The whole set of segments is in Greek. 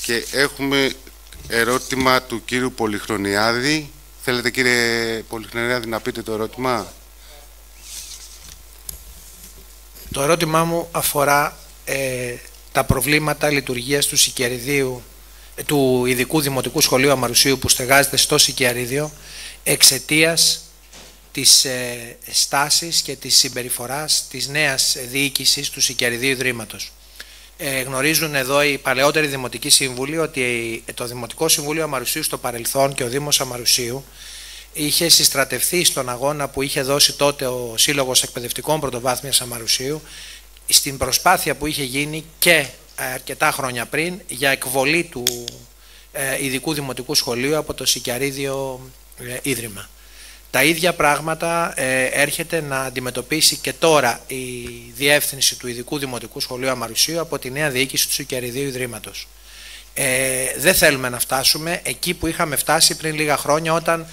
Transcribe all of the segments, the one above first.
Και έχουμε ερώτημα του κύριου Πολυχρονιάδη. Θέλετε, κύριε Πολυχρονιάδη, να πείτε το ερώτημα? Το ερώτημά μου αφορά τα προβλήματα λειτουργίας του Σικιαριδίου, του Ειδικού Δημοτικού Σχολείου Αμαρουσίου, που στεγάζεται στο Σικιαρίδιο εξαιτίας της στάσης και της συμπεριφοράς της νέας διοίκησης του Σικιαριδίου Ιδρύματος. Γνωρίζουν εδώ οι παλαιότεροι δημοτικοί σύμβουλοι ότι το Δημοτικό Συμβούλιο Αμαρουσίου στο παρελθόν και ο Δήμος Αμαρουσίου είχε συστρατευθεί στον αγώνα που είχε δώσει τότε ο Σύλλογος Εκπαιδευτικών Πρωτοβάθμιας Αμαρουσίου, στην προσπάθεια που είχε γίνει και αρκετά χρόνια πριν για εκβολή του Ειδικού Δημοτικού Σχολείου από το Σικιαρίδιο Ίδρυμα. Τα ίδια πράγματα έρχεται να αντιμετωπίσει και τώρα η διεύθυνση του Ειδικού Δημοτικού Σχολείου Αμαρουσίου από τη νέα διοίκηση του Σικιαριδίου Ιδρύματος. Δεν θέλουμε να φτάσουμε εκεί που είχαμε φτάσει πριν λίγα χρόνια, όταν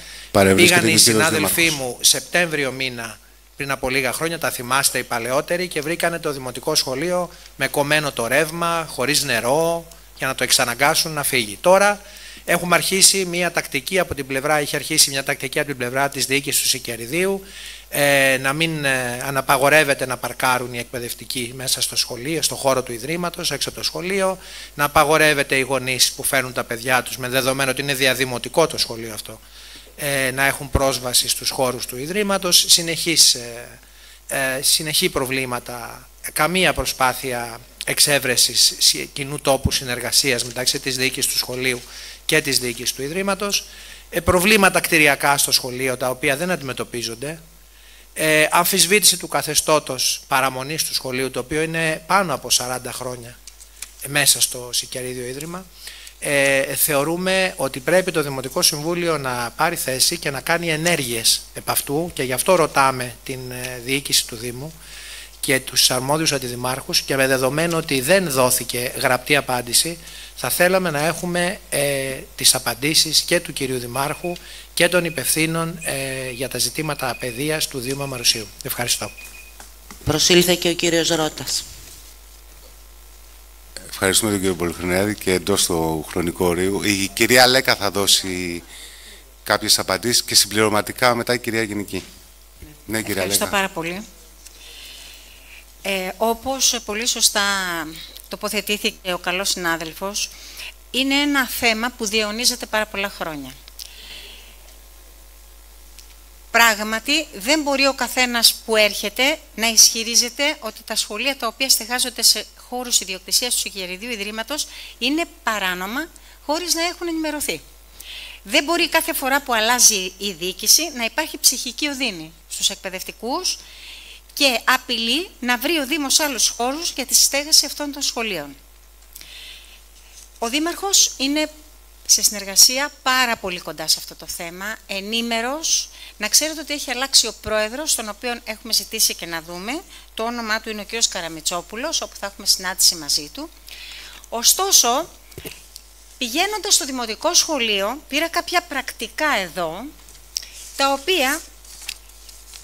πήγαν οι συνάδελφοί μου Σεπτέμβριο μήνα πριν από λίγα χρόνια, τα θυμάστε οι παλαιότεροι, και βρήκανε το δημοτικό σχολείο με κομμένο το ρεύμα, χωρίς νερό, για να το εξαναγκάσουν να φύγει. Τώρα έχουμε αρχίσει μια τακτική από την πλευρά, είχε αρχίσει μια τακτική από την πλευρά της διοίκησης του Σικιαριδίου, να μην αναπαγορεύεται να παρκάρουν οι εκπαιδευτικοί μέσα στο σχολείο, στο χώρο του Ιδρύματος, έξω από το σχολείο, να απαγορεύεται οι γονείς που φέρνουν τα παιδιά τους, με δεδομένο ότι είναι διαδημοτικό το σχολείο αυτό, να έχουν πρόσβαση στους χώρους του Ιδρύματος. Συνεχή προβλήματα, καμία προσπάθεια εξέβρεσης κοινού τόπου συνεργασίας μεταξύ της διοίκησης του σχολείου και της διοίκησης του Ιδρύματος, προβλήματα κτηριακά στο σχολείο τα οποία δεν αντιμετωπίζονται, αμφισβήτηση του καθεστώτος παραμονής του σχολείου, το οποίο είναι πάνω από 40 χρόνια μέσα στο Σικιαρίδιο Ίδρυμα. Θεωρούμε ότι πρέπει το Δημοτικό Συμβούλιο να πάρει θέση και να κάνει ενέργειες επ' αυτού, και γι' αυτό ρωτάμε την διοίκηση του Δήμου και τους αρμόδιους αντιδημάρχους, και με δεδομένο ότι δεν δόθηκε γραπτή απάντηση, θα θέλαμε να έχουμε τις απαντήσεις και του κυρίου Δημάρχου και των υπευθύνων για τα ζητήματα παιδείας του Δήμου Αμαρουσίου. Ευχαριστώ. Προσήλθε και ο κύριος Ρώτας. Ευχαριστούμε τον κύριο Πολυχρονιάδη, και εντός του χρονικού ορίου η κυρία Λέκα θα δώσει κάποιες απαντήσεις και συμπληρωματικά μετά η κυρία Γενική. Ναι, κυρία Ευχαριστώ Λέκα. πάρα πολύ. Όπως πολύ σωστά τοποθετήθηκε ο καλός συνάδελφος, είναι ένα θέμα που διαιωνίζεται πάρα πολλά χρόνια. Πράγματι, δεν μπορεί ο καθένας που έρχεται να ισχυρίζεται ότι τα σχολεία τα οποία στεγάζονται σε χώρους ιδιοκτησίας του Σικιαριδίου Ιδρύματος είναι παράνομα, χωρίς να έχουν ενημερωθεί. Δεν μπορεί κάθε φορά που αλλάζει η διοίκηση να υπάρχει ψυχική οδύνη στους εκπαιδευτικούς και απειλεί να βρει ο Δήμος άλλους χώρους για τη στέγαση αυτών των σχολείων. Ο Δήμαρχος είναι σε συνεργασία πάρα πολύ κοντά σε αυτό το θέμα, ενήμερος. Να ξέρετε ότι έχει αλλάξει ο πρόεδρος, τον οποίο έχουμε ζητήσει και να δούμε. Το όνομά του είναι ο κ. Καραμιτσόπουλος, όπου θα έχουμε συνάντηση μαζί του. Ωστόσο, πηγαίνοντας στο δημοτικό σχολείο, πήρα κάποια πρακτικά εδώ, τα οποία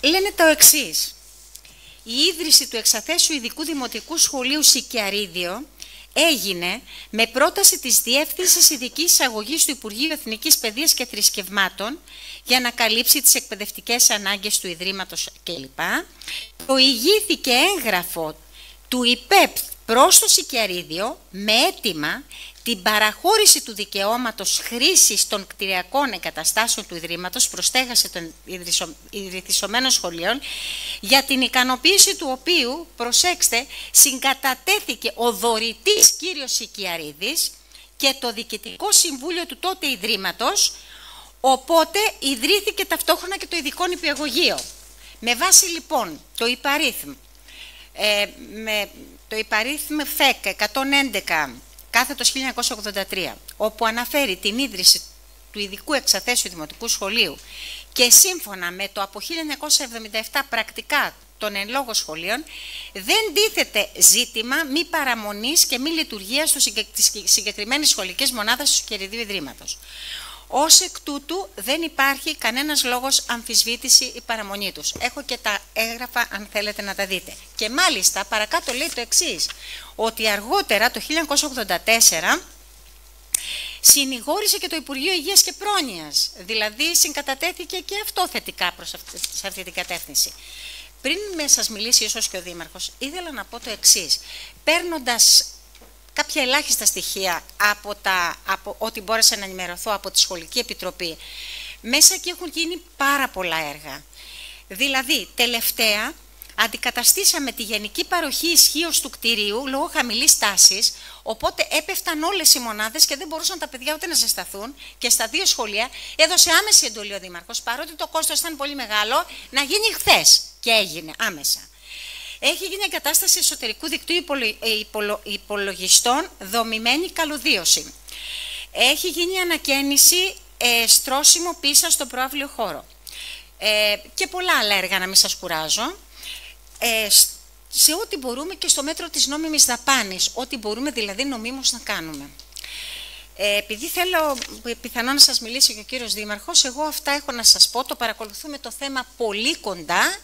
λένε το εξής. Η ίδρυση του εξαθέσιου Ειδικού Δημοτικού Σχολείου Σικιαρίδιο έγινε με πρόταση της Διεύθυνσης Ειδικής Εισαγωγής του Υπουργείου Εθνικής Παιδείας και Θρησκευμάτων για να καλύψει τις εκπαιδευτικές ανάγκες του Ιδρύματος κλπ. Προηγήθηκε έγγραφο του ΙΠΕΠ προς το Σικιαρίδιο με αίτημα την παραχώρηση του δικαιώματος χρήσης των κτηριακών εγκαταστάσεων του Ιδρύματος προς στέγαση των ιδρυθισωμένων σχολείων, για την ικανοποίηση του οποίου, προσέξτε, συγκατατέθηκε ο δωρητής κύριος Σικιαρίδης και το Διοικητικό Συμβούλιο του τότε Ιδρύματος, οπότε ιδρύθηκε ταυτόχρονα και το Ειδικό Νηπιαγωγείο. Με βάση λοιπόν το υπαρίθμ ΦΕΚ 111 κάθετος 1983, όπου αναφέρει την ίδρυση του Ειδικού Εξαθέσιου Δημοτικού Σχολείου και σύμφωνα με το από 1977 πρακτικά των εν λόγω σχολείων, δεν τίθεται ζήτημα μη παραμονής και μη λειτουργίας της συγκεκριμένης σχολικής μονάδας του Σικιαριδίου Ιδρύματος. Ως εκ τούτου δεν υπάρχει κανένας λόγος αμφισβήτηση ή παραμονή τους. Έχω και τα έγγραφα αν θέλετε να τα δείτε. Και μάλιστα παρακάτω λέει το εξής, ότι αργότερα το 1984 συνηγόρησε και το Υπουργείο Υγείας και Πρόνοιας. Δηλαδή συγκατατέθηκε και αυτό θετικά σε αυτή την κατεύθυνση. Πριν σας μιλήσει ίσως και ο Δήμαρχος, ήθελα να πω το εξής. Παίρνοντας κάποια ελάχιστα στοιχεία από ό,τι μπόρεσα να ενημερωθώ από τη Σχολική Επιτροπή, μέσα εκεί έχουν γίνει πάρα πολλά έργα. Δηλαδή, τελευταία, αντικαταστήσαμε τη γενική παροχή ισχύως του κτηρίου λόγω χαμηλής τάσης, οπότε έπεφταν όλες οι μονάδες και δεν μπορούσαν τα παιδιά ούτε να ζεσταθούν, και στα 2 σχολεία έδωσε άμεση εντολή ο Δήμαρχος, παρότι το κόστος ήταν πολύ μεγάλο, να γίνει χθες, και έγινε άμεσα. Έχει γίνει εγκατάσταση εσωτερικού δικτύου υπολογιστών, δομημένη καλωδίωση. Έχει γίνει ανακαίνιση, στρώσιμο πίσα στον προαύλιο χώρο. Και πολλά άλλα έργα, να μην σας κουράζω. Σε ό,τι μπορούμε και στο μέτρο της νόμιμης δαπάνης, ό,τι μπορούμε δηλαδή νομίμως να κάνουμε. Επειδή θέλω πιθανόν να σας μιλήσει και ο κύριος Δήμαρχος, εγώ αυτά έχω να σας πω, το παρακολουθούμε το θέμα πολύ κοντά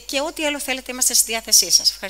και ό,τι άλλο θέλετε είμαστε στη διάθεσή σας. Ευχαριστώ.